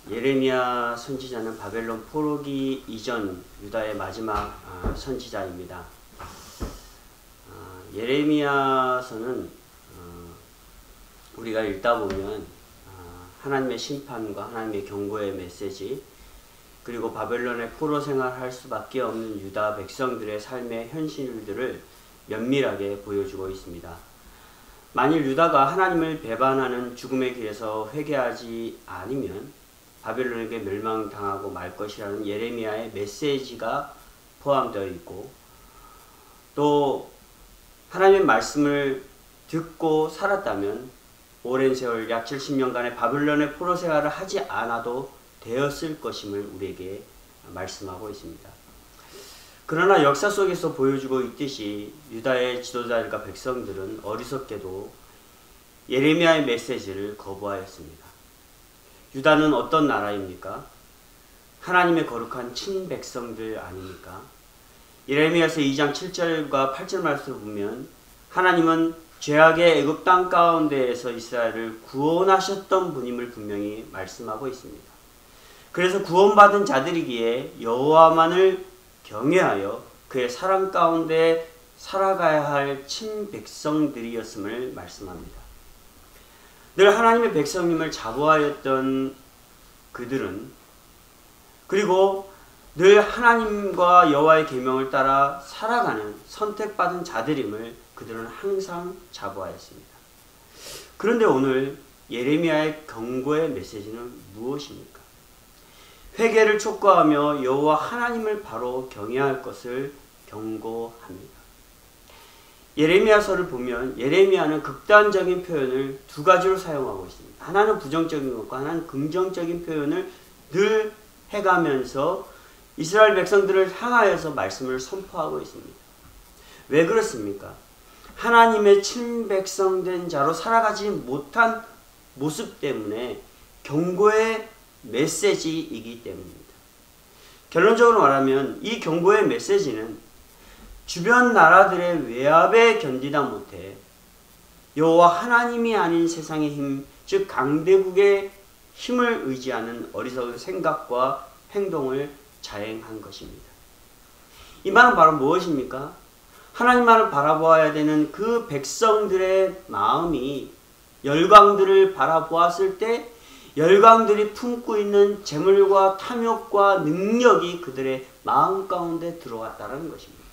예레미야 선지자는 바벨론 포로기 이전 유다의 마지막 선지자입니다. 예레미야서는 우리가 읽다 보면 하나님의 심판과 하나님의 경고의 메시지, 그리고 바벨론의 포로 생활할 수밖에 없는 유다 백성들의 삶의 현실들을 면밀하게 보여주고 있습니다. 만일 유다가 하나님을 배반하는 죽음의 길에서 회개하지 않으면 바벨론에게 멸망당하고 말 것이라는 예레미야의 메시지가 포함되어 있고, 또 하나님의 말씀을 듣고 살았다면 오랜 세월 약 70년간의 바벨론의 포로 생활을 하지 않아도 되었을 것임을 우리에게 말씀하고 있습니다. 그러나 역사 속에서 보여주고 있듯이 유다의 지도자들과 백성들은 어리석게도 예레미야의 메시지를 거부하였습니다. 유다는 어떤 나라입니까? 하나님의 거룩한 친백성들 아닙니까? 예레미야서 2장 7절과 8절 말씀을 보면 하나님은 죄악의 애굽 땅 가운데에서 이스라엘을 구원하셨던 분임을 분명히 말씀하고 있습니다. 그래서 구원받은 자들이기에 여호와만을 경외하여 그의 사랑 가운데 살아가야 할 친백성들이었음을 말씀합니다. 늘 하나님의 백성님을 자부하였던 그들은, 그리고 늘 하나님과 여호와의 계명을 따라 살아가는 선택받은 자들임을 그들은 항상 자부하였습니다. 그런데 오늘 예레미야의 경고의 메시지는 무엇입니까? 회개를 촉구하며 여호와 하나님을 바로 경외할 것을 경고합니다. 예레미야서를 보면 예레미야는 극단적인 표현을 두 가지로 사용하고 있습니다. 하나는 부정적인 것과 하나는 긍정적인 표현을 늘 해가면서 이스라엘 백성들을 향하여서 말씀을 선포하고 있습니다. 왜 그렇습니까? 하나님의 친백성된 자로 살아가지 못한 모습 때문에 경고의 메시지이기 때문입니다. 결론적으로 말하면 이 경고의 메시지는 주변 나라들의 외압에 견디다 못해 여호와 하나님이 아닌 세상의 힘, 즉 강대국의 힘을 의지하는 어리석은 생각과 행동을 자행한 것입니다. 이 말은 바로 무엇입니까? 하나님만을 바라보아야 되는 그 백성들의 마음이 열강들을 바라보았을 때 열강들이 품고 있는 재물과 탐욕과 능력이 그들의 마음 가운데 들어왔다는 것입니다.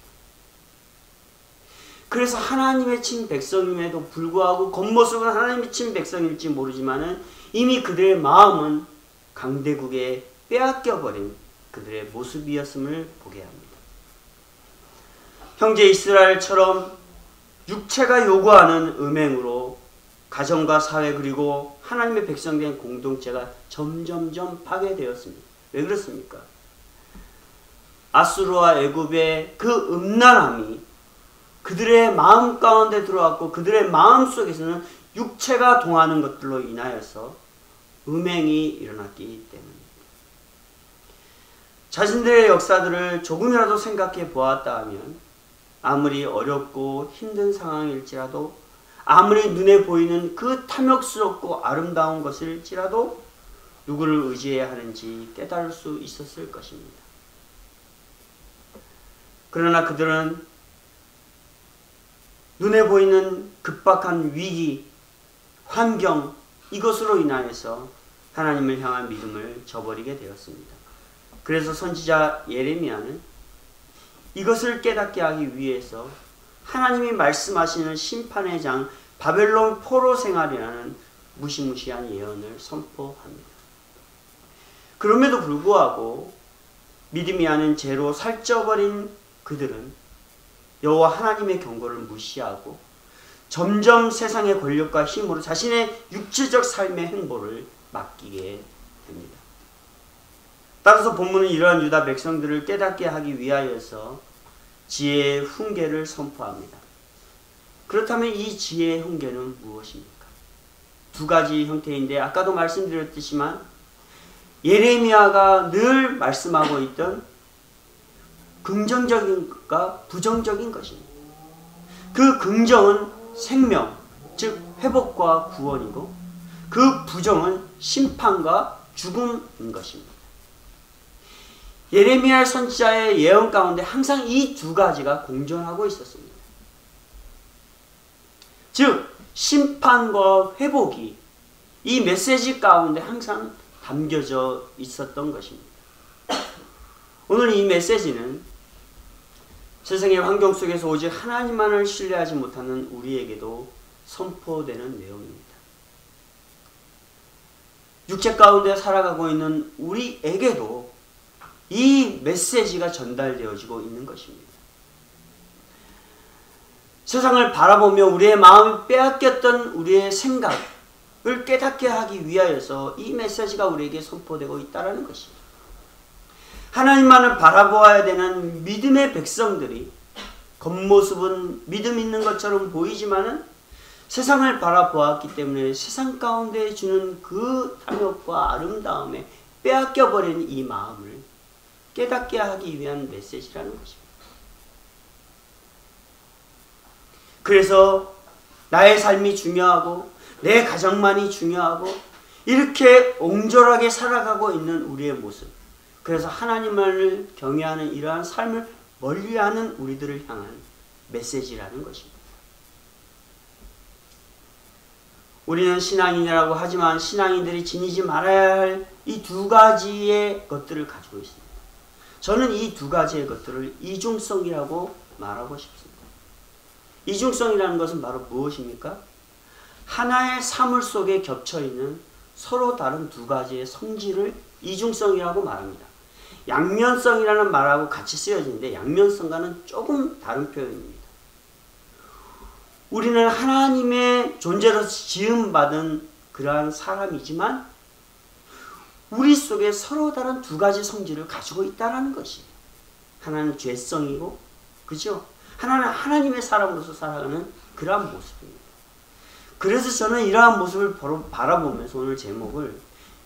그래서 하나님의 친백성임에도 불구하고 겉모습은 하나님의 친백성일지 모르지만은 이미 그들의 마음은 강대국에 빼앗겨버린 그들의 모습이었음을 보게 합니다. 형제 이스라엘처럼 육체가 요구하는 음행으로 가정과 사회 그리고 하나님의 백성된 공동체가 점점점 파괴되었습니다. 왜 그렇습니까? 아수르와 애굽의 그 음란함이 그들의 마음 가운데 들어왔고 그들의 마음 속에서는 육체가 동하는 것들로 인하여서 음행이 일어났기 때문입니다. 자신들의 역사들을 조금이라도 생각해 보았다 하면 아무리 어렵고 힘든 상황일지라도, 아무리 눈에 보이는 그 탐욕스럽고 아름다운 것일지라도 누구를 의지해야 하는지 깨달을 수 있었을 것입니다. 그러나 그들은 눈에 보이는 급박한 위기, 환경, 이것으로 인하여서 하나님을 향한 믿음을 저버리게 되었습니다. 그래서 선지자 예레미야는 이것을 깨닫게 하기 위해서 하나님이 말씀하시는 심판의 장 바벨론 포로 생활이라는 무시무시한 예언을 선포합니다. 그럼에도 불구하고 믿음이 아닌 죄로 살쪄버린 그들은 여호와 하나님의 경고를 무시하고 점점 세상의 권력과 힘으로 자신의 육체적 삶의 행보를 맡기게 됩니다. 따라서 본문은 이러한 유다 백성들을 깨닫게 하기 위하여서 지혜의 훈계를 선포합니다. 그렇다면 이 지혜의 훈계는 무엇입니까? 두 가지 형태인데 아까도 말씀드렸듯이만 예레미야가 늘 말씀하고 있던 긍정적인가 부정적인 것입니다. 그 긍정은 생명, 즉 회복과 구원이고 그 부정은 심판과 죽음인 것입니다. 예레미야 선지자의 예언 가운데 항상 이 두 가지가 공존하고 있었습니다. 즉 심판과 회복이 이 메시지 가운데 항상 담겨져 있었던 것입니다. 오늘 이 메시지는 세상의 환경 속에서 오직 하나님만을 신뢰하지 못하는 우리에게도 선포되는 내용입니다. 육체 가운데 살아가고 있는 우리에게도 이 메시지가 전달되어지고 있는 것입니다. 세상을 바라보며 우리의 마음이 빼앗겼던 우리의 생각을 깨닫게 하기 위하여서 이 메시지가 우리에게 선포되고 있다는 것입니다. 하나님만을 바라보아야 되는 믿음의 백성들이 겉모습은 믿음 있는 것처럼 보이지만은 세상을 바라보았기 때문에 세상 가운데 주는 그 탐욕과 아름다움에 빼앗겨버린 이 마음을 깨닫게 하기 위한 메시지라는 것입니다. 그래서 나의 삶이 중요하고 내 가정만이 중요하고 이렇게 옹졸하게 살아가고 있는 우리의 모습, 그래서 하나님만을 경외하는 이러한 삶을 멀리하는 우리들을 향한 메시지라는 것입니다. 우리는 신앙인이라고 하지만 신앙인들이 지니지 말아야 할 이 두 가지의 것들을 가지고 있습니다. 저는 이 두 가지의 것들을 이중성이라고 말하고 싶습니다. 이중성이라는 것은 바로 무엇입니까? 하나의 사물 속에 겹쳐있는 서로 다른 두 가지의 성질을 이중성이라고 말합니다. 양면성이라는 말하고 같이 쓰여지는데 양면성과는 조금 다른 표현입니다. 우리는 하나님의 존재로 지음받은 그러한 사람이지만 우리 속에 서로 다른 두 가지 성질을 가지고 있다는 것이에요. 하나는 죄성이고, 그죠? 하나는 하나님의 사람으로서 살아가는 그러한 모습입니다. 그래서 저는 이러한 모습을 바라보면서 오늘 제목을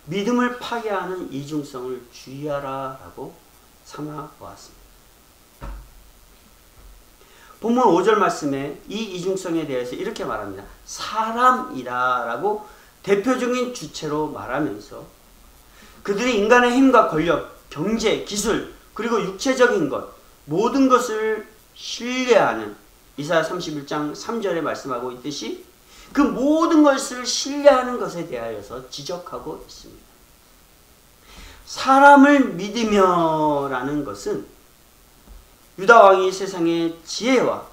믿음을 파괴하는 이중성을 주의하라 라고 삼아 보았습니다. 본문 5절 말씀에 이 이중성에 대해서 이렇게 말합니다. 사람이다 라고 대표적인 주체로 말하면서 그들이 인간의 힘과 권력, 경제, 기술, 그리고 육체적인 것, 모든 것을 신뢰하는 이사야 31장 3절에 말씀하고 있듯이 그 모든 것을 신뢰하는 것에 대하여서 지적하고 있습니다. 사람을 믿으며 라는 것은 유다왕이 세상의 지혜와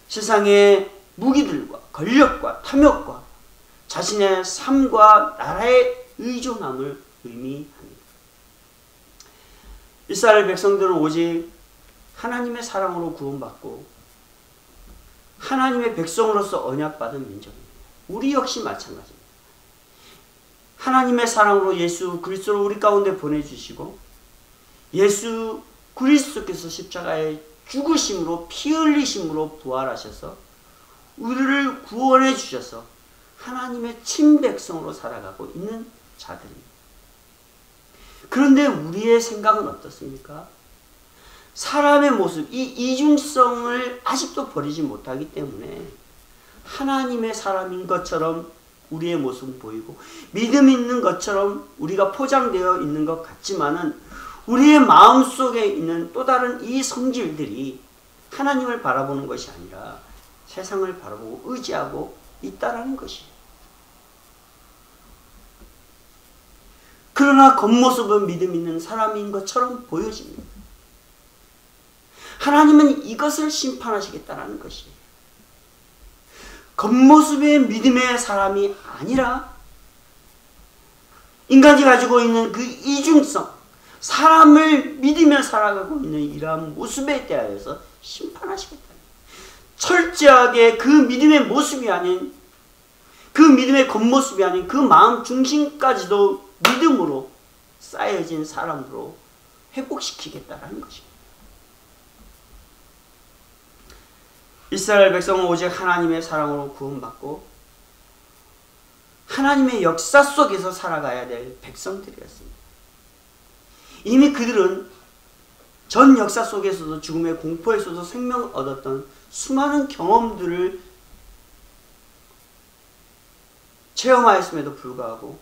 세상의 무기들과 권력과 탐욕과 자신의 삶과 나라의 의존함을 의미합니다. 이스라엘 백성들은 오직 하나님의 사랑으로 구원받고 하나님의 백성으로서 언약받은 민족입니다. 우리 역시 마찬가지입니다. 하나님의 사랑으로 예수 그리스도를 우리 가운데 보내주시고 예수 그리스도께서 십자가에 죽으심으로 피 흘리심으로 부활하셔서 우리를 구원해 주셔서 하나님의 친백성으로 살아가고 있는 자들입니다. 그런데 우리의 생각은 어떻습니까? 사람의 모습, 이 이중성을 아직도 버리지 못하기 때문에 하나님의 사람인 것처럼 우리의 모습은 보이고 믿음 있는 것처럼 우리가 포장되어 있는 것 같지만은 우리의 마음속에 있는 또 다른 이 성질들이 하나님을 바라보는 것이 아니라 세상을 바라보고 의지하고 있다라는 것이에요. 그러나 겉모습은 믿음 있는 사람인 것처럼 보여집니다. 하나님은 이것을 심판하시겠다라는 것이에요. 겉모습의 믿음의 사람이 아니라 인간이 가지고 있는 그 이중성, 사람을 믿으며 살아가고 있는 이러한 모습에 대하여서 심판하시겠다. 철저하게 그 믿음의 모습이 아닌, 그 믿음의 겉모습이 아닌 그 마음 중심까지도 믿음으로 쌓여진 사람으로 회복시키겠다라는 것입니다. 이스라엘 백성은 오직 하나님의 사랑으로 구원받고 하나님의 역사 속에서 살아가야 될 백성들이었습니다. 이미 그들은 전 역사 속에서도 죽음의 공포에서도 생명을 얻었던 수많은 경험들을 체험하였음에도 불구하고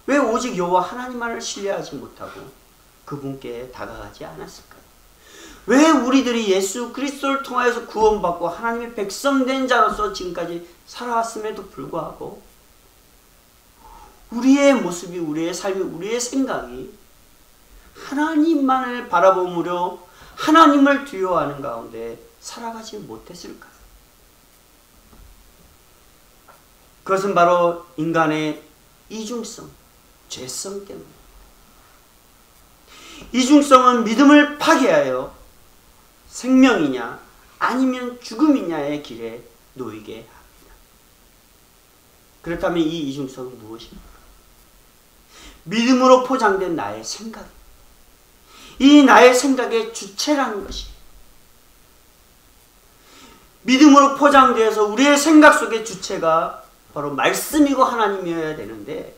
왜 오직 여호와 하나님만을 신뢰하지 못하고 그분께 다가가지 않았을까요? 왜 우리들이 예수 그리스도를 통하여서 구원받고 하나님의 백성된 자로서 지금까지 살아왔음에도 불구하고 우리의 모습이, 우리의 삶이, 우리의 생각이 하나님만을 바라보므로 하나님을 두려워하는 가운데 살아가지 못했을까요? 그것은 바로 인간의 이중성, 죄성 때문입니다. 이중성은 믿음을 파괴하여 생명이냐 아니면 죽음이냐의 길에 놓이게 합니다. 그렇다면 이 이중성은 무엇입니까? 믿음으로 포장된 나의 생각, 이 나의 생각의 주체라는 것이, 믿음으로 포장되어서 우리의 생각 속의 주체가 바로 말씀이고 하나님이어야 되는데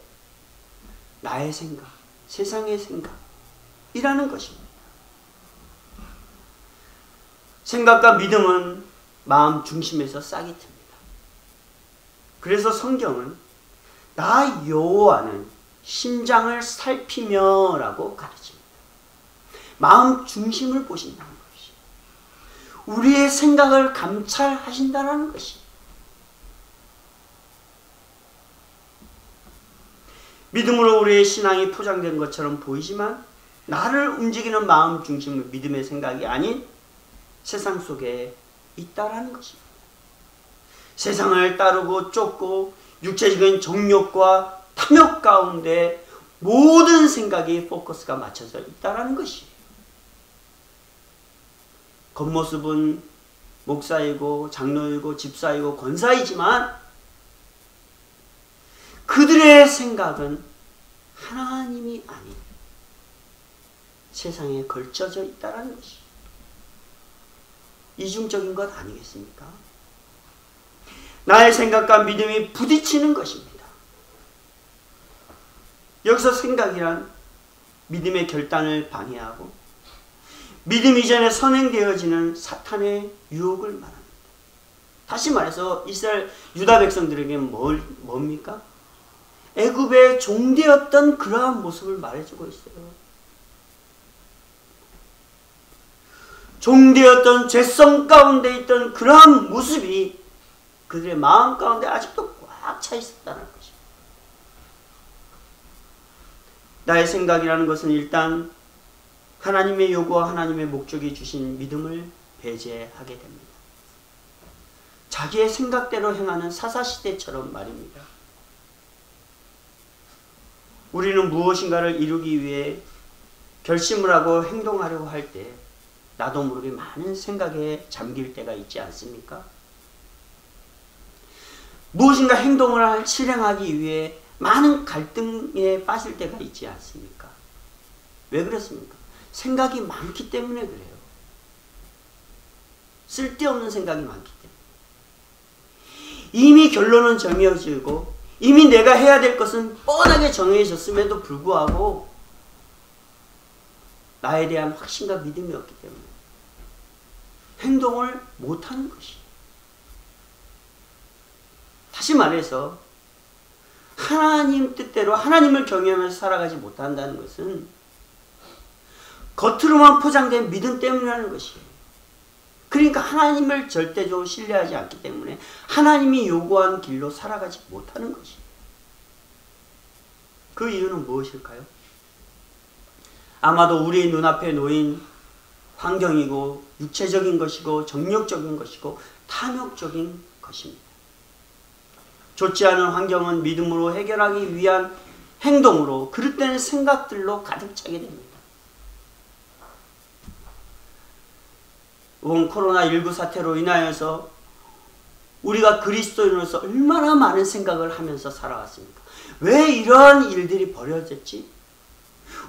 나의 생각, 세상의 생각이라는 것입니다. 생각과 믿음은 마음 중심에서 싹이 틉니다. 그래서 성경은 나 여호와는 심장을 살피며 라고 가르칩니다. 마음 중심을 보신다는 것이, 우리의 생각을 감찰하신다는 것이, 믿음으로 우리의 신앙이 포장된 것처럼 보이지만 나를 움직이는 마음 중심은 믿음의 생각이 아닌 세상 속에 있다라는 것입니다. 세상을 따르고 쫓고 육체적인 정욕과 탐욕 가운데 모든 생각이 포커스가 맞춰져 있다라는 것이에요. 겉모습은 목사이고 장로이고 집사이고 권사이지만 그들의 생각은 하나님이 아닌 세상에 걸쳐져 있다는 것이 이중적인 것 아니겠습니까? 나의 생각과 믿음이 부딪히는 것입니다. 여기서 생각이란 믿음의 결단을 방해하고 믿음 이전에 선행되어지는 사탄의 유혹을 말합니다. 다시 말해서 이스라엘 유다 백성들에게 뭡니까? 애굽의 종되었던 그러한 모습을 말해주고 있어요. 종되었던 죄성 가운데 있던 그러한 모습이 그들의 마음 가운데 아직도 꽉 차 있었다는 것입니다. 나의 생각이라는 것은 일단 하나님의 요구와 하나님의 목적이 주신 믿음을 배제하게 됩니다. 자기의 생각대로 행하는 사사시대처럼 말입니다. 우리는 무엇인가를 이루기 위해 결심을 하고 행동하려고 할 때 나도 모르게 많은 생각에 잠길 때가 있지 않습니까? 무엇인가 행동을 실행하기 위해 많은 갈등에 빠질 때가 있지 않습니까? 왜 그렇습니까? 생각이 많기 때문에 그래요. 쓸데없는 생각이 많기 때문에. 이미 결론은 정해지고 이미 내가 해야 될 것은 뻔하게 정해졌음에도 불구하고 나에 대한 확신과 믿음이 없기 때문에 행동을 못하는 것이. 다시 말해서 하나님 뜻대로 하나님을 경외하면서 살아가지 못한다는 것은 겉으로만 포장된 믿음 때문이라는 것이에요. 그러니까 하나님을 절대적으로 신뢰하지 않기 때문에 하나님이 요구한 길로 살아가지 못하는 것이에요. 그 이유는 무엇일까요? 아마도 우리 눈앞에 놓인 환경이고 육체적인 것이고 정욕적인 것이고 탐욕적인 것입니다. 좋지 않은 환경은 믿음으로 해결하기 위한 행동으로 그릇된 생각들로 가득 차게 됩니다. 이번 코로나19 사태로 인하여서 우리가 그리스도인으로서 얼마나 많은 생각을 하면서 살아왔습니까? 왜 이러한 일들이 벌어졌지?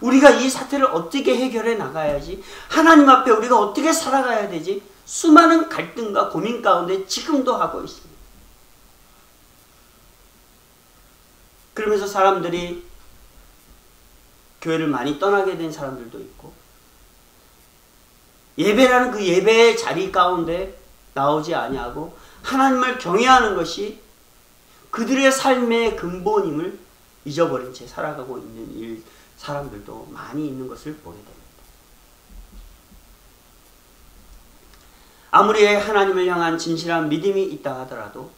우리가 이 사태를 어떻게 해결해 나가야지? 하나님 앞에 우리가 어떻게 살아가야 되지? 수많은 갈등과 고민 가운데 지금도 하고 있습니다. 그러면서 사람들이 교회를 많이 떠나게 된 사람들도 있고 예배라는 그 예배의 자리 가운데 나오지 아니하고 하나님을 경외하는 것이 그들의 삶의 근본임을 잊어버린 채 살아가고 있는 사람들도 많이 있는 것을 보게 됩니다. 아무리 하나님을 향한 진실한 믿음이 있다 하더라도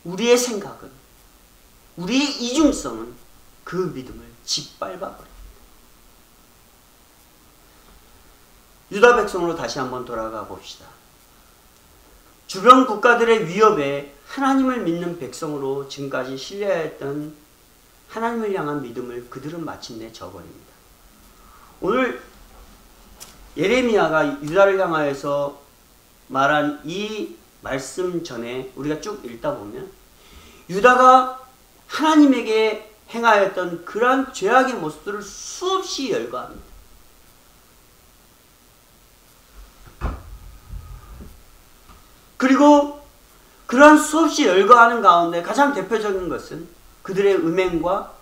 우리의 생각은, 우리의 이중성은 그 믿음을 짓밟아버립니다. 유다 백성으로 다시 한번 돌아가 봅시다. 주변 국가들의 위협에 하나님을 믿는 백성으로 지금까지 신뢰했던 하나님을 향한 믿음을 그들은 마침내 저버립니다. 오늘 예레미야가 유다를 향하여서 말한 이 말씀 전에 우리가 쭉 읽다 보면 유다가 하나님에게 행하였던 그러한 죄악의 모습들을 수없이 열거합니다. 그리고 그러한 수없이 열거하는 가운데 가장 대표적인 것은 그들의 음행과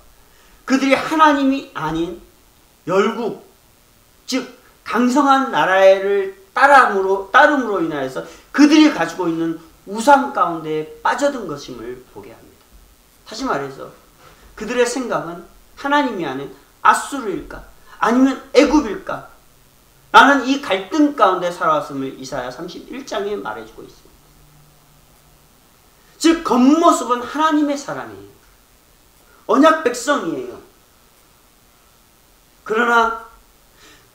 그들이 하나님이 아닌 열국, 즉 강성한 나라를 따름으로 인하여서 그들이 가지고 있는 우상 가운데 빠져든 것임을 보게 합니다. 다시 말해서 그들의 생각은 하나님이 아닌 아수르일까 아니면 애굽일까 라는 이 갈등 가운데 살아왔음을 이사야 31장에 말해주고 있습니다. 즉 겉모습은 하나님의 사람이에요. 언약 백성이에요. 그러나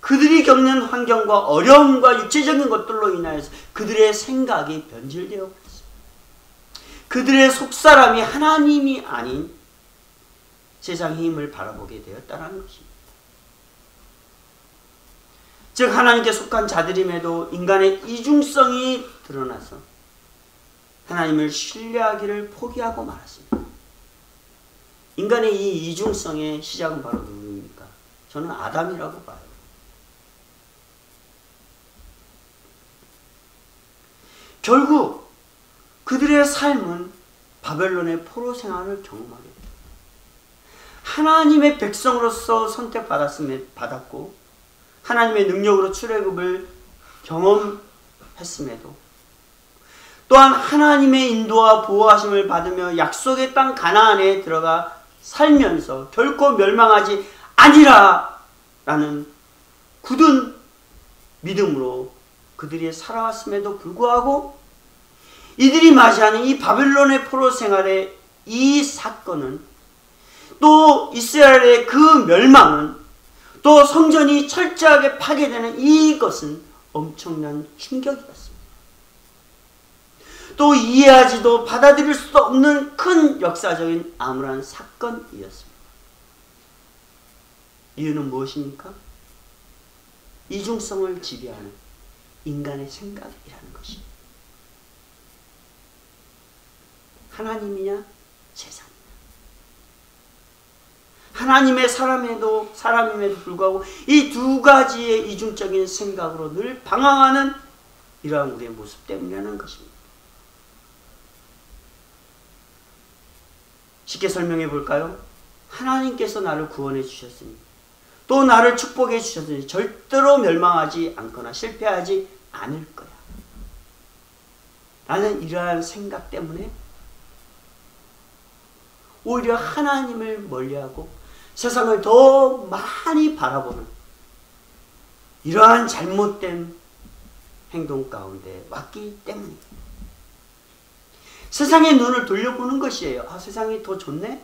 그들이 겪는 환경과 어려움과 육체적인 것들로 인하여서 그들의 생각이 변질되어 버렸습니다. 그들의 속사람이 하나님이 아닌 세상의 힘을 바라보게 되었다는 것입니다. 즉 하나님께 속한 자들임에도 인간의 이중성이 드러나서 하나님을 신뢰하기를 포기하고 말았습니다. 인간의 이 이중성의 시작은 바로 누구입니까? 저는 아담이라고 봐요. 결국 그들의 삶은 바벨론의 포로 생활을 경험하게 됩니다. 하나님의 백성으로서 선택받았고 하나님의 능력으로 출애굽을 경험했음에도 또한 하나님의 인도와 보호하심을 받으며 약속의 땅 가나안에 들어가 살면서 결코 멸망하지 아니라 라는 굳은 믿음으로 그들이 살아왔음에도 불구하고 이들이 맞이하는 이 바벨론의 포로 생활의 이 사건은 또 이스라엘의 그 멸망은 또 성전이 철저하게 파괴되는 이것은 엄청난 충격이었습니다. 또 이해하지도 받아들일 수도 없는 큰 역사적인 암울한 사건이었습니다. 이유는 무엇입니까? 이중성을 지배하는 인간의 생각이라는 것입니다. 하나님이냐 세상이냐. 하나님의 사람임에도 불구하고 이 두 가지의 이중적인 생각으로 늘 방황하는 이러한 우리의 모습 때문이라는 것입니다. 쉽게 설명해 볼까요? 하나님께서 나를 구원해 주셨으니 또 나를 축복해 주셨으니 절대로 멸망하지 않거나 실패하지 않을 거야 라는 이러한 생각 때문에 오히려 하나님을 멀리하고 세상을 더 많이 바라보는 이러한 잘못된 행동 가운데 왔기 때문입니다. 세상의 눈을 돌려보는 것이에요. 아, 세상이 더 좋네?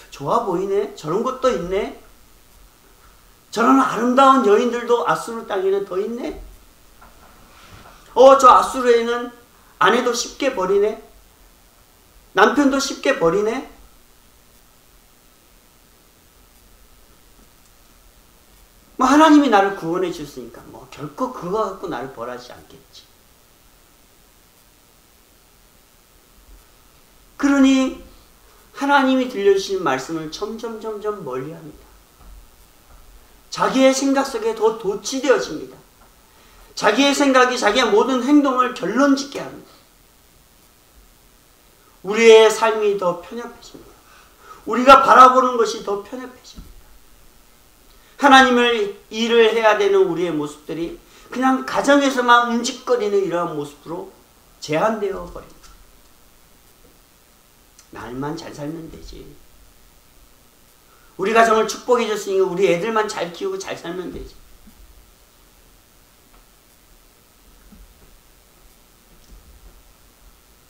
좋아 보이네? 저런 것도 있네? 저런 아름다운 여인들도 아수르 땅에는 더 있네? 저 아수르에는 아내도 쉽게 버리네? 남편도 쉽게 버리네? 하나님이 나를 구원해 줬으니까 결코 그거 갖고 나를 벌하지 않겠지. 그러니 하나님이 들려주신 말씀을 점점 멀리합니다. 자기의 생각 속에 더 도취되어집니다. 자기의 생각이 자기의 모든 행동을 결론짓게 합니다. 우리의 삶이 더 편협해집니다. 우리가 바라보는 것이 더 편협해집니다. 하나님을 일을 해야 되는 우리의 모습들이 그냥 가정에서만 움직거리는 이러한 모습으로 제한되어 버립니다. 날만 잘 살면 되지. 우리 가정을 축복해 줬으니까 우리 애들만 잘 키우고 잘 살면 되지.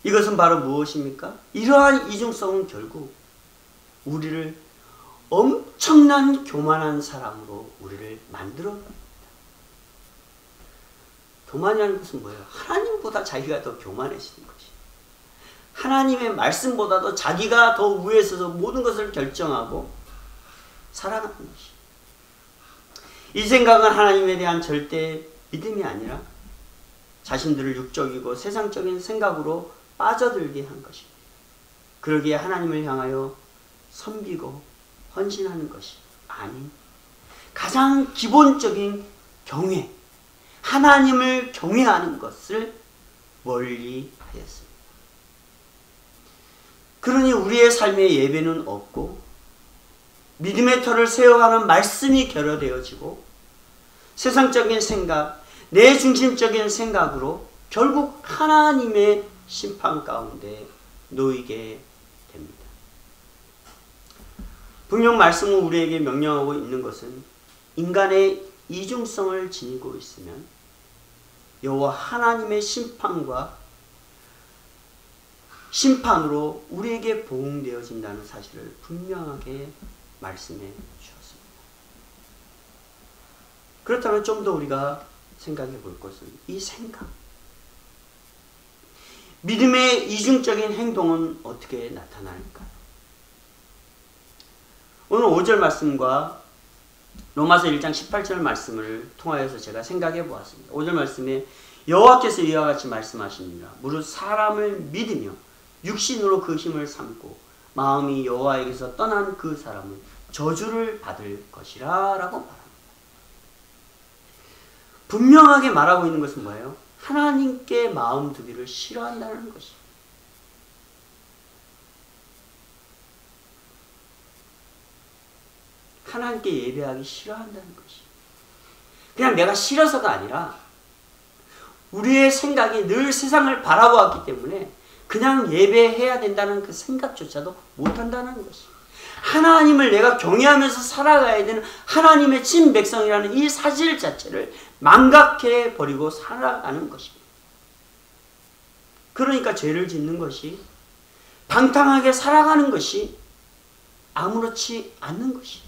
이것은 바로 무엇입니까? 이러한 이중성은 결국 우리를 엄청난 교만한 사람으로 우리를 만들어 갑니다. 교만이라는 것은 뭐예요? 하나님보다 자기가 더 교만해지는 것이. 하나님의 말씀보다도 자기가 더 위에 서서 모든 것을 결정하고 살아가는 것이. 이 생각은 하나님에 대한 절대 믿음이 아니라 자신들을 육적이고 세상적인 생각으로 빠져들게 한 것입니다. 그러기에 하나님을 향하여 섬기고 헌신하는 것이 아닌 가장 기본적인 경외, 하나님을 경외하는 것을 멀리 하였습니다. 그러니 우리의 삶의 예배는 없고 믿음의 터를 세워가는 말씀이 결여되어지고 세상적인 생각, 내 중심적인 생각으로 결국 하나님의 심판 가운데 놓이게 됩니다. 분명 말씀은 우리에게 명령하고 있는 것은 인간의 이중성을 지니고 있으면 여호와 하나님의 심판으로 우리에게 보응되어진다는 사실을 분명하게 말씀해 주셨습니다. 그렇다면 좀 더 우리가 생각해 볼 것은 이 생각, 믿음의 이중적인 행동은 어떻게 나타날까요? 오늘 5절 말씀과 로마서 1장 18절 말씀을 통하여서 제가 생각해 보았습니다. 5절 말씀에 여호와께서 이와 같이 말씀하시니라. 무릇 사람을 믿으며 육신으로 그 힘을 삼고 마음이 여호와에게서 떠난 그 사람은 저주를 받을 것이라 라고 말합니다. 분명하게 말하고 있는 것은 뭐예요? 하나님께 마음 두기를 싫어한다는 것입니다. 하나님께 예배하기 싫어한다는 것이. 그냥 내가 싫어서가 아니라 우리의 생각이 늘 세상을 바라보았기 때문에 그냥 예배해야 된다는 그 생각조차도 못한다는 것이. 하나님을 내가 경외하면서 살아가야 되는 하나님의 친백성이라는 이 사실 자체를 망각해 버리고 살아가는 것입니다. 그러니까 죄를 짓는 것이, 방탕하게 살아가는 것이 아무렇지 않는 것이.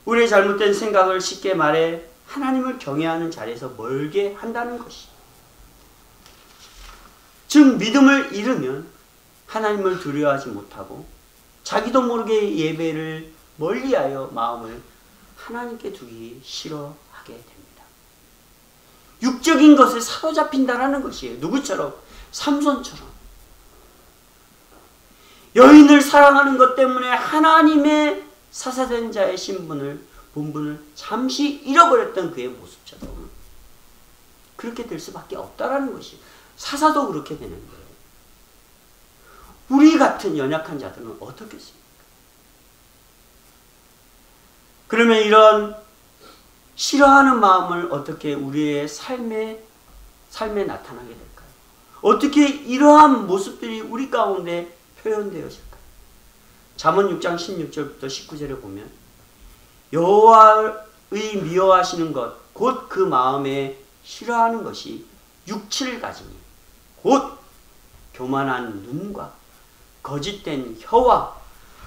우리의 잘못된 생각을 쉽게 말해 하나님을 경외하는 자리에서 멀게 한다는 것이. 즉 믿음을 잃으면 하나님을 두려워하지 못하고 자기도 모르게 예배를 멀리하여 마음을 하나님께 두기 싫어하게 됩니다. 육적인 것에 사로잡힌다는 것이에요. 누구처럼? 삼손처럼. 여인을 사랑하는 것 때문에 하나님의 사사된 자의 본분을 잠시 잃어버렸던 그의 모습처럼 그렇게 될 수밖에 없다라는 것이. 사사도 그렇게 되는 거예요. 우리 같은 연약한 자들은 어떻겠습니까? 그러면 이런 싫어하는 마음을 어떻게 우리의 삶에 나타나게 될까요? 어떻게 이러한 모습들이 우리 가운데 표현되어질까요? 잠언 6장 16절부터 19절에 보면 여호와의 미워하시는 것 곧 그 마음에 싫어하는 것이 6, 7가지니 곧 교만한 눈과 거짓된 혀와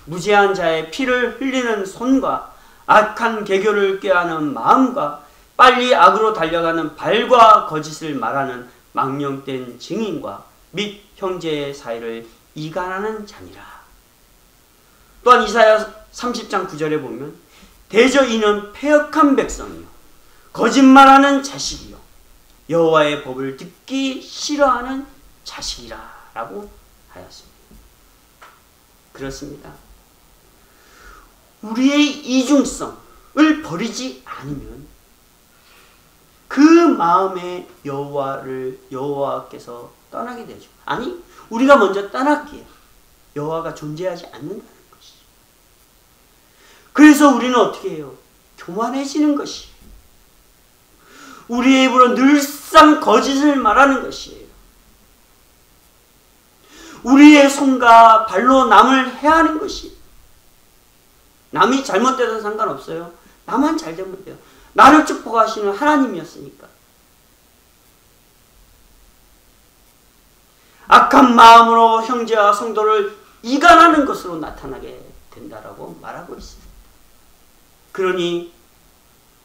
무죄한 자의 피를 흘리는 손과 악한 계교를 꾀하는 마음과 빨리 악으로 달려가는 발과 거짓을 말하는 망령된 증인과 및 형제의 사이를 이간하는 자니라. 또한 이사야 30장 9절에 보면 대저 이는 패역한 백성이요 거짓말하는 자식이요 여호와의 법을 듣기 싫어하는 자식이라 라고 하였습니다. 그렇습니다. 우리의 이중성을 버리지 않으면 그 마음에 여호와께서 떠나게 되죠. 아니, 우리가 먼저 떠났기에 여호와가 존재하지 않는다는 것이죠. 그래서 우리는 어떻게 해요? 교만해지는 것이. 우리의 입으로 늘상 거짓을 말하는 것이에요. 우리의 손과 발로 남을 해하는 것이, 남이 잘못돼도 상관없어요. 나만 잘 되면 돼요. 나를 축복하시는 하나님이었으니까. 악한 마음으로 형제와 성도를 이간하는 것으로 나타나게 된다라고 말하고 있습니다. 그러니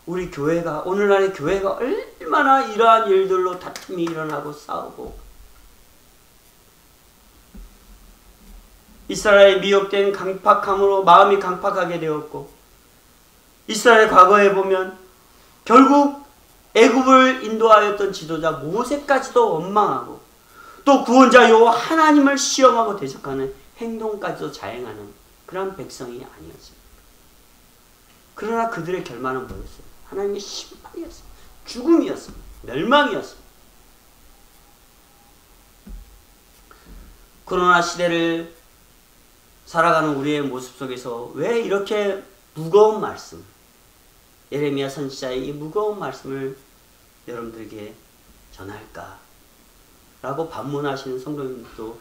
우리 교회가, 오늘날의 교회가 얼마나 이러한 일들로 다툼이 일어나고 싸우고, 이스라엘의 미혹된 강팍함으로 마음이 강팍하게 되었고, 이스라엘 과거에 보면 결국 애굽을 인도하였던 지도자 모세까지도 원망하고, 또 구원자요 하나님을 시험하고 대적하는 행동까지도 자행하는 그런 백성이 아니었습니다. 그러나 그들의 결말은 뭐였어요? 하나님의 심판이었습니다. 죽음이었습니다. 멸망이었습니다. 코로나 시대를 살아가는 우리의 모습 속에서 왜 이렇게 무거운 말씀, 예레미야 선지자의 이 무거운 말씀을 여러분들에게 전할까? 라고 반문하시는 성도님도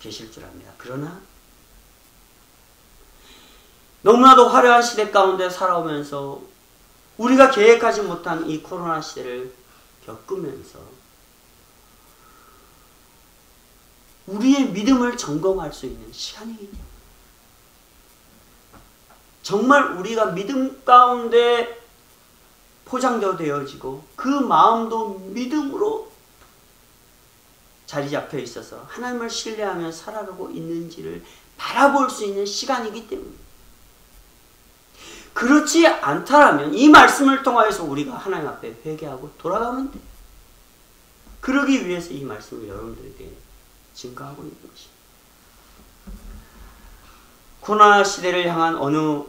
계실 줄 압니다. 그러나 너무나도 화려한 시대 가운데 살아오면서 우리가 계획하지 못한 이 코로나 시대를 겪으면서 우리의 믿음을 점검할 수 있는 시간이기 때문에, 정말 우리가 믿음 가운데 포장되어지고 그 마음도 믿음으로 자리 잡혀 있어서 하나님을 신뢰하며 살아가고 있는지를 바라볼 수 있는 시간이기 때문입니다. 그렇지 않다라면 이 말씀을 통하여서 우리가 하나님 앞에 회개하고 돌아가면 돼요. 그러기 위해서 이 말씀을 여러분들에게 증거하고 있는 것입니다. 코로나 시대를 향한 어느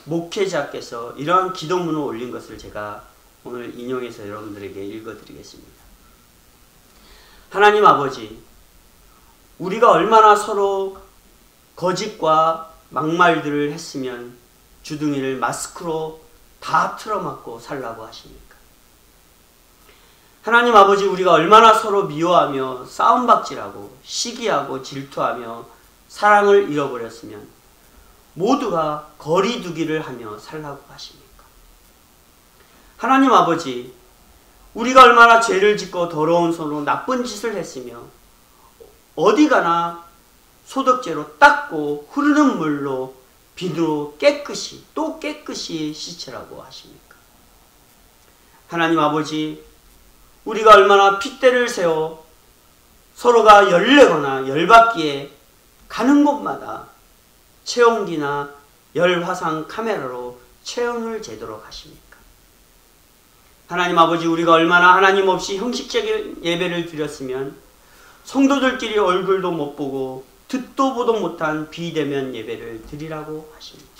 목회자께서 이러한 기도문을 올린 것을 제가 오늘 인용해서 여러분들에게 읽어드리겠습니다. 하나님 아버지, 우리가 얼마나 서로 거짓과 막말들을 했으면 주둥이를 마스크로 다 틀어막고 살라고 하십니까? 하나님 아버지, 우리가 얼마나 서로 미워하며 싸움박질하고 시기하고 질투하며 사랑을 잃어버렸으면 모두가 거리두기를 하며 살라고 하십니까? 하나님 아버지, 우리가 얼마나 죄를 짓고 더러운 손으로 나쁜 짓을 했으며 어디 가나 소독제로 닦고 흐르는 물로 비누로 깨끗이 또 깨끗이 씻으라고 하십니까? 하나님 아버지, 우리가 얼마나 핏대를 세워 서로가 열내거나 열받기에 가는 곳마다 체온기나 열화상 카메라로 체온을 재도록 하십니까? 하나님 아버지, 우리가 얼마나 하나님 없이 형식적인 예배를 드렸으면 성도들끼리 얼굴도 못 보고 듣도 보도 못한 비대면 예배를 드리라고 하십니다.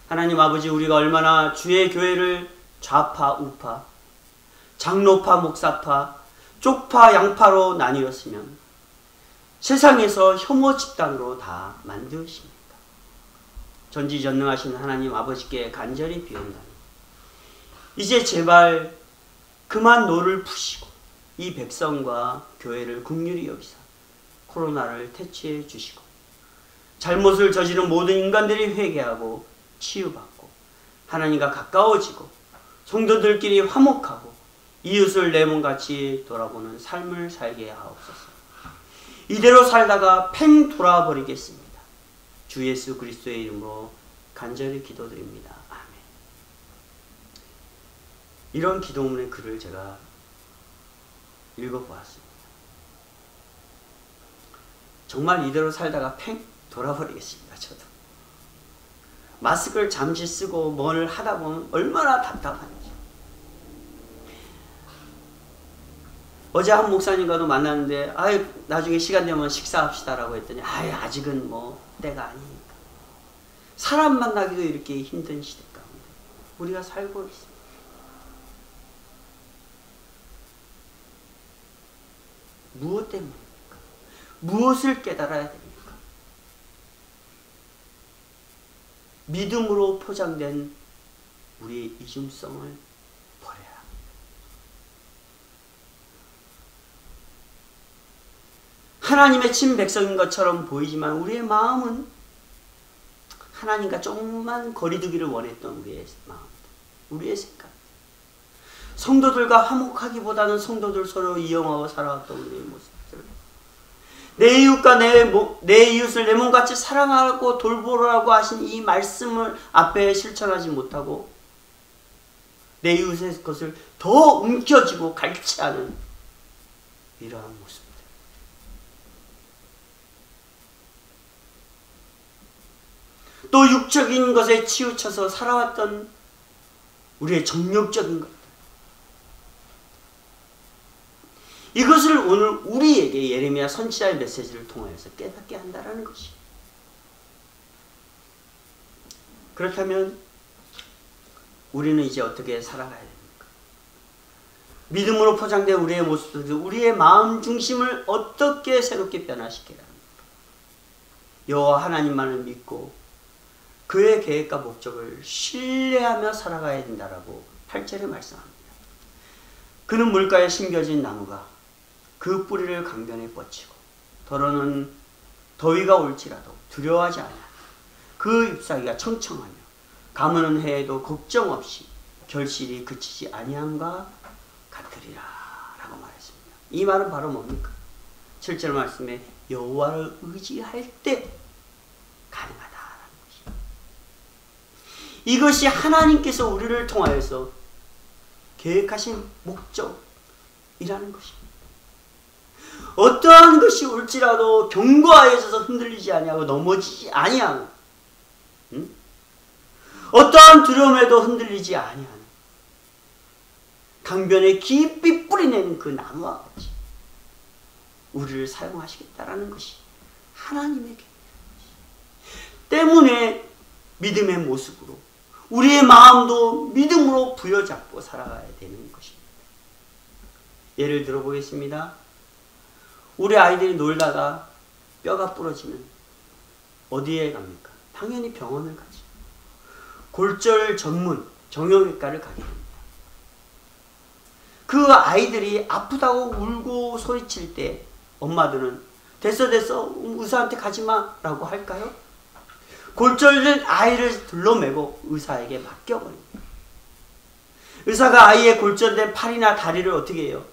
하나님 아버지, 우리가 얼마나 주의 교회를 좌파 우파, 장로파 목사파, 쪽파 양파로 나뉘었으면 세상에서 혐오 집단으로 다 만드십니까? 전지전능하신 하나님 아버지께 간절히 비온다니, 이제 제발 그만 노를 푸시고 이 백성과 교회를 긍휼히 여기사 코로나를 퇴치해 주시고 잘못을 저지른 모든 인간들이 회개하고 치유받고 하나님과 가까워지고 성도들끼리 화목하고 이웃을 내 몸같이 돌아보는 삶을 살게 하옵소서. 이대로 살다가 팽 돌아버리겠습니다. 주 예수 그리스도의 이름으로 간절히 기도드립니다. 아멘. 이런 기도문의 글을 제가 읽어보았습니다. 정말 이대로 살다가 팽 돌아버리겠습니다. 저도. 마스크를 잠시 쓰고 뭘 하다 보면 얼마나 답답한지. 어제 한 목사님과도 만났는데, 나중에 시간 되면 식사합시다라고 했더니, 아직은 뭐 때가 아니니까. 사람 만나기도 이렇게 힘든 시대 가운데 우리가 살고 있습니다. 무엇 때문입니까? 무엇을 깨달아야 됩니까? 믿음으로 포장된 우리의 이중성을 버려야 합니다. 하나님의 친백성인 것처럼 보이지만 우리의 마음은 하나님과 조금만 거리두기를 원했던 우리의 마음, 우리의 생각. 성도들과 화목하기보다는 성도들 서로 이용하고 살아왔던 우리의 모습들. 내 이웃과 내 이웃을 내 몸같이 사랑하고 돌보라고 하신 이 말씀을 앞에 실천하지 못하고 내 이웃의 것을 더 움켜쥐고 갈취하는 이러한 모습들. 또 육적인 것에 치우쳐서 살아왔던 우리의 정욕적인 것. 이것을 오늘 우리에게 예레미야 선지자의 메시지를 통하여서 깨닫게 한다라는 것이. 그렇다면 우리는 이제 어떻게 살아가야 됩니까? 믿음으로 포장된 우리의 모습들, 우리의 마음 중심을 어떻게 새롭게 변화시켜야 합니까? 여호와 하나님만을 믿고 그의 계획과 목적을 신뢰하며 살아가야 된다라고 8절에 말씀합니다. 그는 물가에 심겨진 나무가 그 뿌리를 강변에 뻗치고 더러는 더위가 올지라도 두려워하지 않아. 그 잎사귀가 청청하며 가무는 해에도 걱정 없이 결실이 그치지 아니함과 같으리라 라고 말했습니다. 이 말은 바로 뭡니까? 7절 말씀에 여호와를 의지할 때 가능하다라는 것입니다. 이것이 하나님께서 우리를 통하여서 계획하신 목적이라는 것입니다. 어떠한 것이 올지라도 견고하여져서 흔들리지 아니하고 넘어지지 아니하고, 어떠한 두려움에도 흔들리지 아니하는 강변에 깊이 뿌리내는 그 나무와 같이 우리를 사용하시겠다라는 것이 하나님의 계획입니다. 때문에 믿음의 모습으로 우리의 마음도 믿음으로 부여잡고 살아가야 되는 것입니다. 예를 들어 보겠습니다. 우리 아이들이 놀다가 뼈가 부러지면 어디에 갑니까? 당연히 병원을 가죠. 골절 전문 정형외과를 가게 됩니다. 그 아이들이 아프다고 울고 소리칠 때 엄마들은 됐어 의사한테 가지마 라고 할까요? 골절된 아이를 둘러매고 의사에게 맡겨버립니다. 의사가 아이의 골절된 팔이나 다리를 어떻게 해요?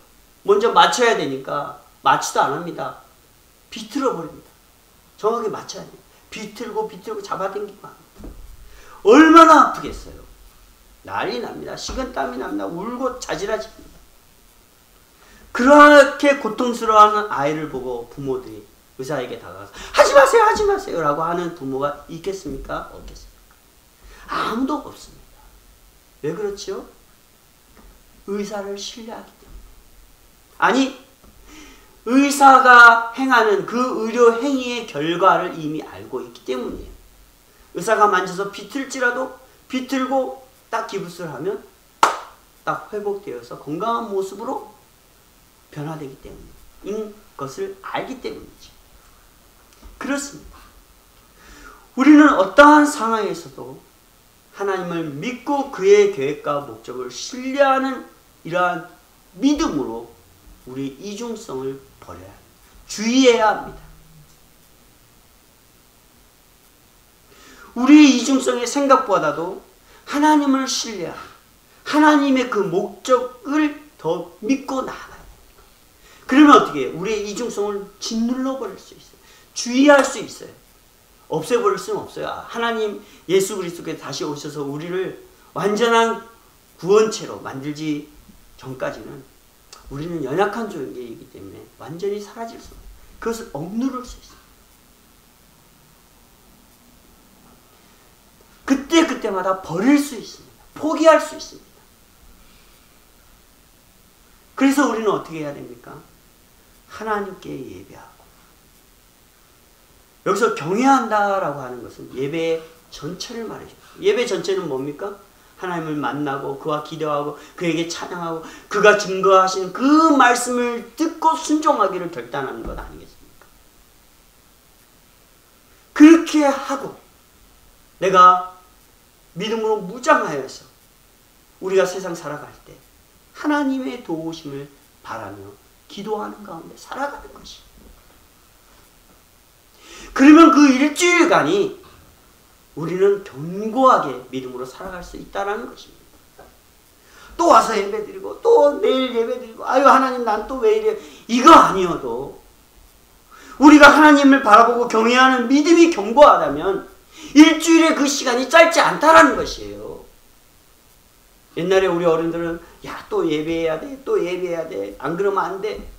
먼저 맞춰야 되니까 맞지도 안 합니다. 비틀어 버립니다. 정확히 맞춰야 돼요. 비틀고 잡아당기고 합니다. 얼마나 아프겠어요. 난리 납니다. 식은땀이 납니다. 울고 자지러집니다. 그렇게 고통스러워하는 아이를 보고 부모들이 의사에게 다가가서 하지 마세요 라고 하는 부모가 있겠습니까? 없겠습니까? 아무도 없습니다. 왜 그렇죠? 의사를 신뢰하기 때문에. 아니, 의사가 행하는 그 의료 행위의 결과를 이미 알고 있기 때문이에요. 의사가 만져서 비틀고 딱 기부스를 하면 딱 회복되어서 건강한 모습으로 변화되기 때문인 것을 알기 때문이죠. 그렇습니다. 우리는 어떠한 상황에서도 하나님을 믿고 그의 계획과 목적을 신뢰하는 이러한 믿음으로 우리 이중성을 버려야 합니다. 주의해야 합니다. 우리의 이중성의 생각보다도 하나님을 신뢰하고 하나님의 그 목적을 더 믿고 나아가야 됩니다. 그러면 어떻게 해요? 우리의 이중성을 짓눌러 버릴 수 있어요. 주의할 수 있어요. 없애버릴 수는 없어요. 하나님 예수 그리스도께서 다시 오셔서 우리를 완전한 구원체로 만들지 전까지는 우리는 연약한 존재이기 때문에 완전히 사라질 수 없어요. 그것을 억누를 수 있어요. 그때마다 버릴 수 있습니다. 포기할 수 있습니다. 그래서 우리는 어떻게 해야 됩니까? 하나님께 예배하고. 여기서 경외한다라고 하는 것은 예배의 전체를 말해줍니다. 예배 전체는 뭡니까? 하나님을 만나고 그와 기도하고 그에게 찬양하고 그가 증거하신 그 말씀을 듣고 순종하기를 결단하는 것 아니겠습니까? 그렇게 하고 내가 믿음으로 무장하여서 우리가 세상 살아갈 때 하나님의 도우심을 바라며 기도하는 가운데 살아가는 것이 그러면 그 일주일간이 우리는 견고하게 믿음으로 살아갈 수 있다는 것입니다. 또 와서 예배드리고 또 내일 예배드리고 아유 하나님 난 또 왜 이래, 이거 아니어도 우리가 하나님을 바라보고 경외하는 믿음이 견고하다면 일주일의 그 시간이 짧지 않다라는 것이에요. 옛날에 우리 어른들은 야 또 예배해야 돼, 또 예배해야 돼, 안 그러면 안 돼.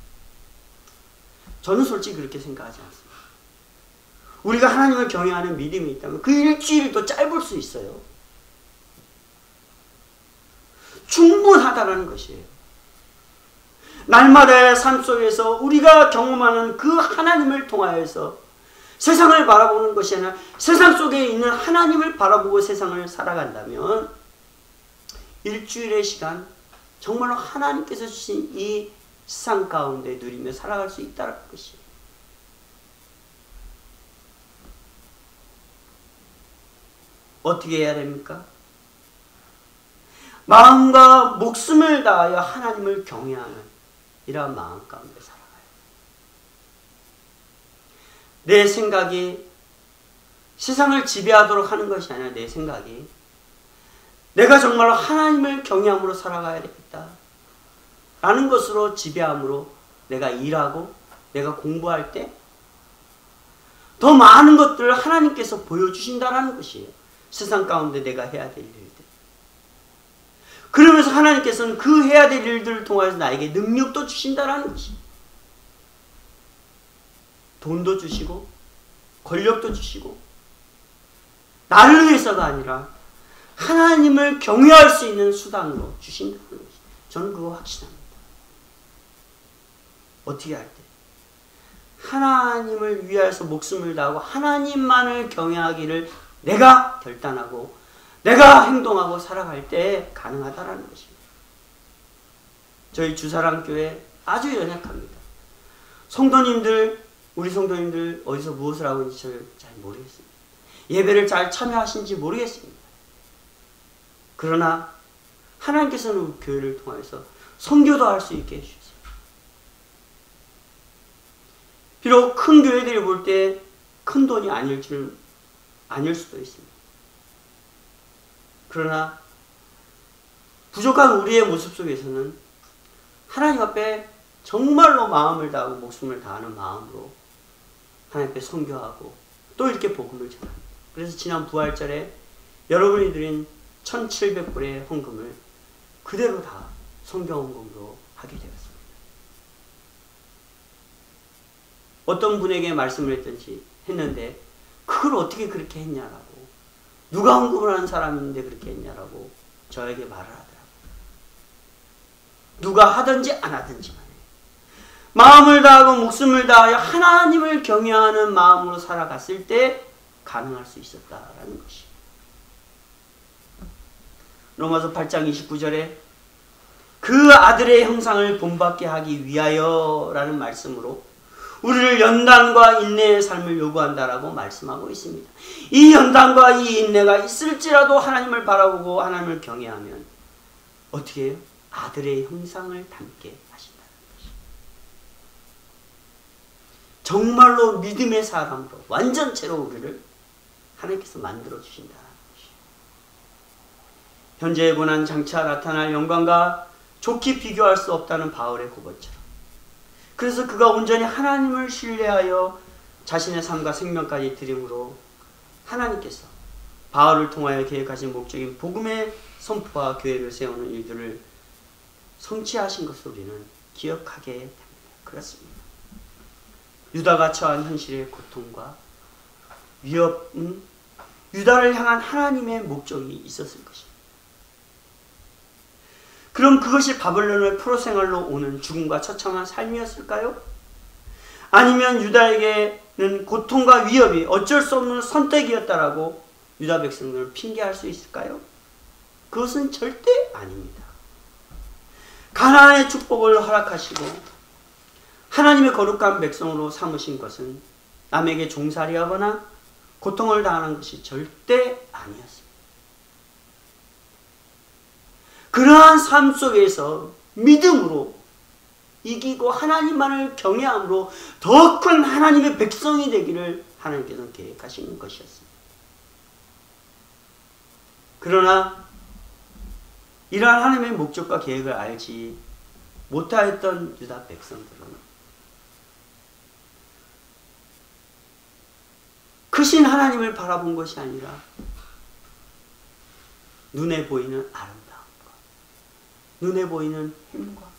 저는 솔직히 그렇게 생각하지 않습니다. 우리가 하나님을 경외하는 믿음이 있다면 그 일주일이 더 짧을 수 있어요. 충분하다는 것이에요. 날마다의 삶 속에서 우리가 경험하는 그 하나님을 통하여서 세상을 바라보는 것이 아니라 세상 속에 있는 하나님을 바라보고 세상을 살아간다면 일주일의 시간 정말로 하나님께서 주신 이 세상 가운데 누리며 살아갈 수 있다는 것이에요. 어떻게 해야 됩니까? 마음과 목숨을 다하여 하나님을 경외하는 이러한 마음 가운데 살아가요. 내 생각이 세상을 지배하도록 하는 것이 아니라 내 생각이 내가 정말로 하나님을 경외함으로 살아가야 되겠다 라는 것으로 지배함으로 내가 일하고 내가 공부할 때 더 많은 것들을 하나님께서 보여주신다는 것이에요. 세상 가운데 내가 해야 될 일들. 그러면서 하나님께서는 그 해야 될 일들을 통해서 나에게 능력도 주신다는 것이에요. 돈도 주시고 권력도 주시고 나를 위해서가 아니라 하나님을 경외할 수 있는 수단으로 주신다는 것이에요. 저는 그거 확신합니다. 어떻게 할 때? 하나님을 위하여서 목숨을 다하고 하나님만을 경외하기를 내가 결단하고 내가 행동하고 살아갈 때 가능하다라는 것입니다. 저희 주사랑교회 아주 연약합니다. 성도님들, 우리 성도님들 어디서 무엇을 하고 있는지 저는 잘 모르겠습니다. 예배를 잘 참여하신지 모르겠습니다. 그러나 하나님께서는 우리 교회를 통해서 선교도 할 수 있게 해주셨어요. 비록 큰 교회들이 볼 때 큰 돈이 아닐 수도 있습니다. 그러나 부족한 우리의 모습 속에서는 하나님 앞에 정말로 마음을 다하고 목숨을 다하는 마음으로 하나님 앞에 선교하고 또 이렇게 복음을 전합니다. 그래서 지난 부활절에 여러분이 드린 1,700불의 헌금을 그대로 다 선교 헌금으로 하게 되었습니다. 어떤 분에게 말씀을 했는데 그걸 어떻게 그렇게 했냐라고, 누가 헌금을 하는 사람인데 그렇게 했냐라고 저에게 말을 하더라고요. 누가 하든지 안 하든지 간에 마음을 다하고 목숨을 다하여 하나님을 경외하는 마음으로 살아갔을 때 가능할 수 있었다라는 것이. 로마서 8장 29절에 그 아들의 형상을 본받게 하기 위하여 라는 말씀으로 우리를 연단과 인내의 삶을 요구한다라고 말씀하고 있습니다. 이 연단과 이 인내가 있을지라도 하나님을 바라보고 하나님을 경외하면 어떻게 해요? 아들의 형상을 담게 하신다는 것입니다. 정말로 믿음의 사람으로 완전체로 우리를 하나님께서 만들어 주신다는 것이에요. 현재의 고난 장차 나타날 영광과 좋게 비교할 수 없다는 바울의 고백처럼, 그래서 그가 온전히 하나님을 신뢰하여 자신의 삶과 생명까지 드림으로 하나님께서 바울을 통하여 계획하신 목적인 복음의 선포와 교회를 세우는 일들을 성취하신 것을 우리는 기억하게 됩니다. 그렇습니다. 유다가 처한 현실의 고통과 위협은 유다를 향한 하나님의 목적이 있었을 것입니다. 그럼 그것이 바벨론의 포로 생활로 오는 죽음과 처참한 삶이었을까요? 아니면 유다에게는 고통과 위협이 어쩔 수 없는 선택이었다라고 유다 백성들을 핑계할 수 있을까요? 그것은 절대 아닙니다. 가나안의 축복을 허락하시고 하나님의 거룩한 백성으로 삼으신 것은 남에게 종살이하거나 고통을 당하는 것이 절대 아니었습니다. 그러한 삶 속에서 믿음으로 이기고 하나님만을 경외함으로 더 큰 하나님의 백성이 되기를 하나님께서는 계획하시는 것이었습니다. 그러나 이러한 하나님의 목적과 계획을 알지 못하였던 유다 백성들은 크신 하나님을 바라본 것이 아니라 눈에 보이는 아름다움과 눈에 보이는 힘과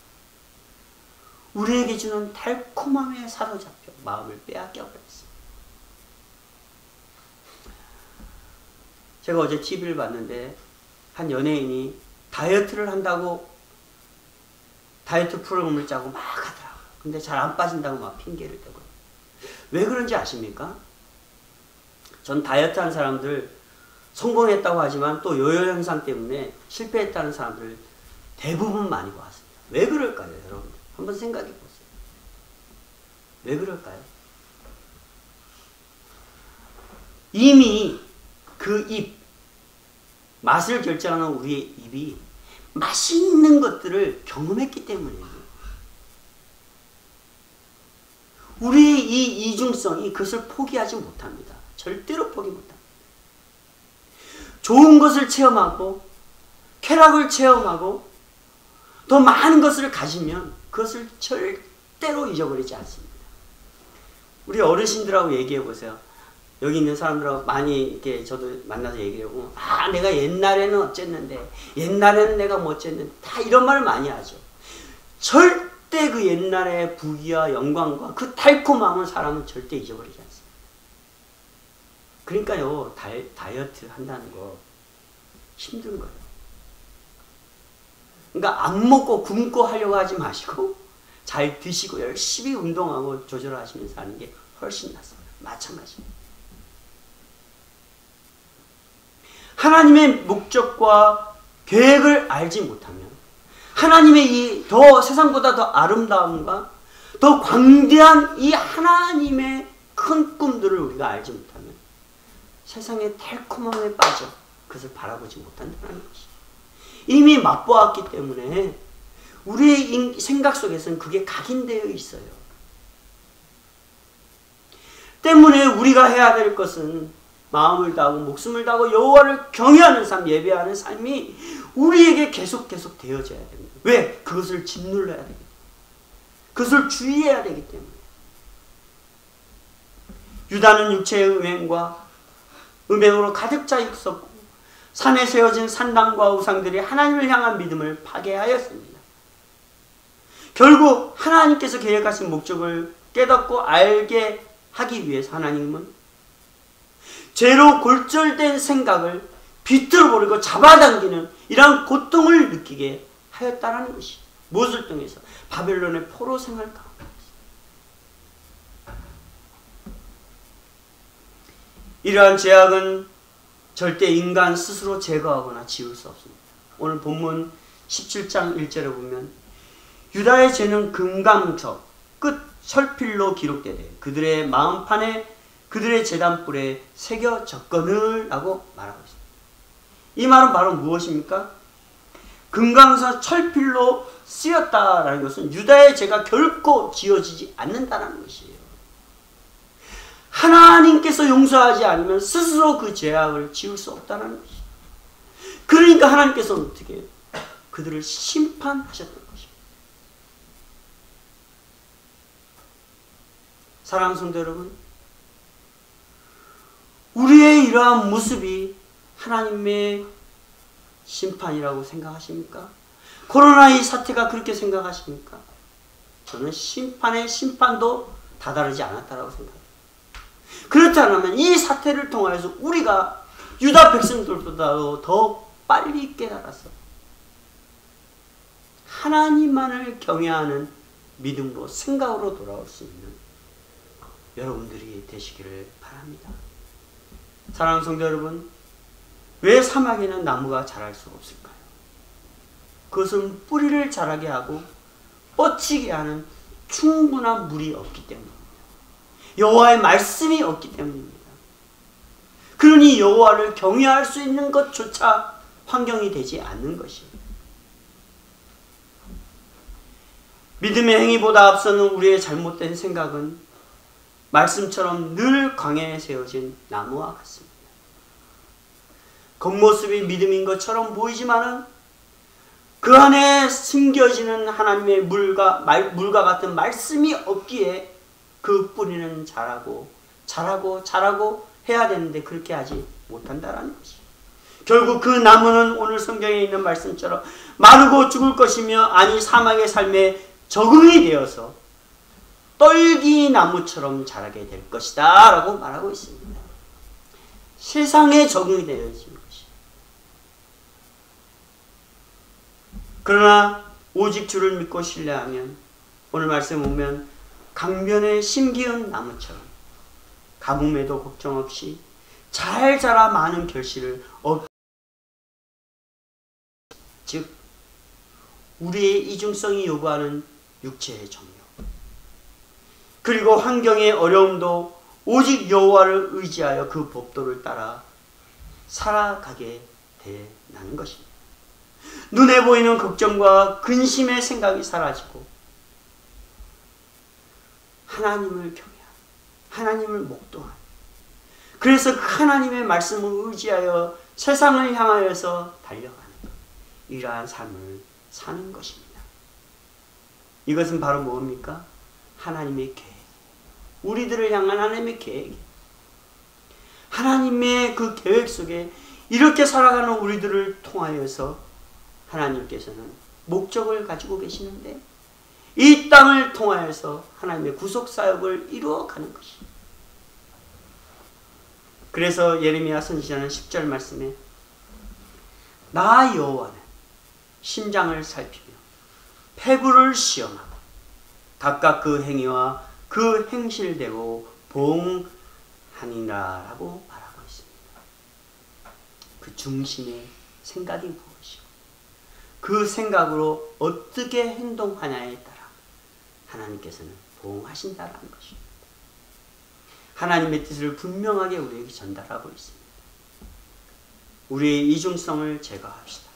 우리에게 주는 달콤함에 사로잡혀 마음을 빼앗겨 버렸습니다. 제가 어제 TV를 봤는데 한 연예인이 다이어트를 한다고 다이어트 프로그램을 짜고 막 하더라고요. 근데 잘 안 빠진다고 막 핑계를 대고. 왜 그런지 아십니까? 전 다이어트 한 사람들 성공했다고 하지만 또 요요 현상 때문에 실패했다는 사람들 대부분 많이 봤습니다. 왜 그럴까요, 여러분? 한번 생각해 보세요. 왜 그럴까요? 이미 그 입, 맛을 결정하는 우리의 입이 맛있는 것들을 경험했기 때문이에요. 우리의 이 이중성이 그것을 포기하지 못합니다. 절대로 포기 못합니다. 좋은 것을 체험하고 쾌락을 체험하고 더 많은 것을 가지면 그것을 절대로 잊어버리지 않습니다. 우리 어르신들하고 얘기해 보세요. 여기 있는 사람들하고 많이 이렇게 저도 만나서 얘기하고 내가 옛날에는 어쨌는데 옛날에는 내가 뭐 어쨌는데 다 이런 말을 많이 하죠. 절대 그 옛날의 부귀와 영광과 그 달콤함을 사람은 절대 잊어버리지 않습니다. 그러니까요, 다이어트 한다는 거 힘든 거예요. 그러니까 안 먹고 굶고 하려고 하지 마시고 잘 드시고 열심히 운동하고 조절하시면서 하는 게 훨씬 낫습니다. 마찬가지입니다. 하나님의 목적과 계획을 알지 못하면 하나님의 이 더 세상보다 더 아름다움과 더 광대한 이 하나님의 큰 꿈들을 우리가 알지 못하면 세상의 달콤함에 빠져 그것을 바라보지 못한다는 것이 이미 맛보았기 때문에 우리의 생각 속에서는 그게 각인되어 있어요. 때문에 우리가 해야 될 것은 마음을 다하고 목숨을 다하고 여호와를 경외하는 삶, 예배하는 삶이 우리에게 계속 되어져야 됩니다. 왜? 그것을 짓눌러야 되기 때문에. 그것을 주의해야 되기 때문에. 유다는 육체의 음행으로 가득 차 있었고 산에 세워진 산당과 우상들이 하나님을 향한 믿음을 파괴하였습니다. 결국 하나님께서 계획하신 목적을 깨닫고 알게 하기 위해서 하나님은 죄로 골절된 생각을 비틀어버리고 잡아당기는 이러한 고통을 느끼게 하였다는 것이 무엇을 통해서? 바벨론의 포로 생활 가운데. 이러한 죄악은 절대 인간 스스로 제거하거나 지울 수 없습니다. 오늘 본문 17장 1절에 보면 유다의 죄는 금강석 끝 철필로 기록되되 그들의 마음판에 그들의 제단불에 새겨졌거늘 라고 말하고 있습니다. 이 말은 바로 무엇입니까? 금강석 철필로 쓰였다라는 것은 유다의 죄가 결코 지워지지 않는다는 것이에요. 하나님께서 용서하지 않으면 스스로 그 죄악을 지울 수 없다는 것이에요. 그러니까 하나님께서는 어떻게 해요? 그들을 심판하셨던 것입니다. 사랑하는 성도 여러분, 우리의 이러한 모습이 하나님의 심판이라고 생각하십니까? 코로나 이 사태가 그렇게 생각하십니까? 저는 심판의 심판도 다다르지 않았다고 생각합니다. 그렇지 않으면 이 사태를 통하여서 우리가 유다 백성들보다도 더 빨리 깨달아서 하나님만을 경외하는 믿음으로 생각으로 돌아올 수 있는 여러분들이 되시기를 바랍니다. 사랑하는 성도 여러분, 왜 사막에는 나무가 자랄 수 없을까요? 그것은 뿌리를 자라게 하고 뻗치게 하는 충분한 물이 없기 때문입니다. 여호와의 말씀이 없기 때문입니다. 그러니 여호와를 경외할 수 있는 것조차 환경이 되지 않는 것이에요. 믿음의 행위보다 앞서는 우리의 잘못된 생각은 말씀처럼 늘 광야에 세워진 나무와 같습니다. 겉모습이 믿음인 것처럼 보이지만은 그 안에 숨겨지는 하나님의 물과 같은 말씀이 없기에 그 뿌리는 자라고 해야 되는데 그렇게 하지 못한다라는 것이. 결국 그 나무는 오늘 성경에 있는 말씀처럼 마르고 죽을 것이며 아니 사막의 삶에 적응이 되어서 떨기 나무처럼 자라게 될 것이다 라고 말하고 있습니다. 세상에 적응이 되어진 것이. 그러나 오직 주를 믿고 신뢰하면 오늘 말씀 보면 강변에 심기운 나무처럼 가뭄에도 걱정 없이 잘 자라 많은 결실을 즉 우리의 이중성이 요구하는 육체의 정욕 그리고 환경의 어려움도 오직 여호와를 의지하여 그 법도를 따라 살아가게 되는 것입니다. 눈에 보이는 걱정과 근심의 생각이 사라지고 하나님을 경외하는 하나님을 목도하는 그래서 하나님의 말씀을 의지하여 세상을 향하여서 달려가는 이러한 삶을 사는 것입니다. 이것은 바로 뭡니까? 하나님의 계획. 우리들을 향한 하나님의 계획. 하나님의 그 계획 속에 이렇게 살아가는 우리들을 통하여서 하나님께서는 목적을 가지고 계시는데 이 땅을 통하여서 하나님의 구속사역을 이루어가는 것입니다. 그래서 예레미야 선지자는 10절 말씀에 나 여호와는 심장을 살피며 폐부를 시험하고 각각 그 행위와 그 행실대로 보응하니라 라고 말하고 있습니다. 그 중심의 생각이 무엇이고 그 생각으로 어떻게 행동하냐에 따라 하나님께서는 보응하신다라는 것입니다. 하나님의 뜻을 분명하게 우리에게 전달하고 있습니다. 우리의 이중성을 제거합시다.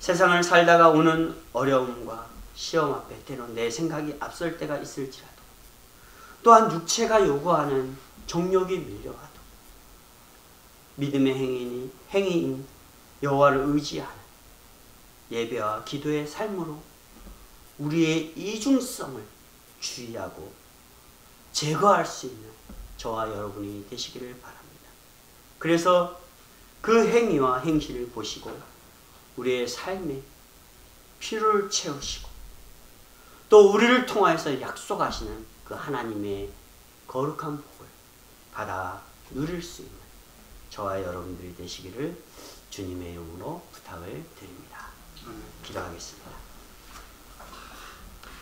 세상을 살다가 오는 어려움과 시험 앞에 때론 내 생각이 앞설 때가 있을지라도 또한 육체가 요구하는 정욕이 밀려와도 믿음의 행위인 여호와를 의지하는 예배와 기도의 삶으로 우리의 이중성을 주의하고 제거할 수 있는 저와 여러분이 되시기를 바랍니다. 그래서 그 행위와 행실을 보시고 우리의 삶에 피를 채우시고 또 우리를 통하여서 약속하시는 그 하나님의 거룩한 복을 받아 누릴 수 있는 저와 여러분들이 되시기를 주님의 이름으로 부탁을 드립니다. 기도하겠습니다.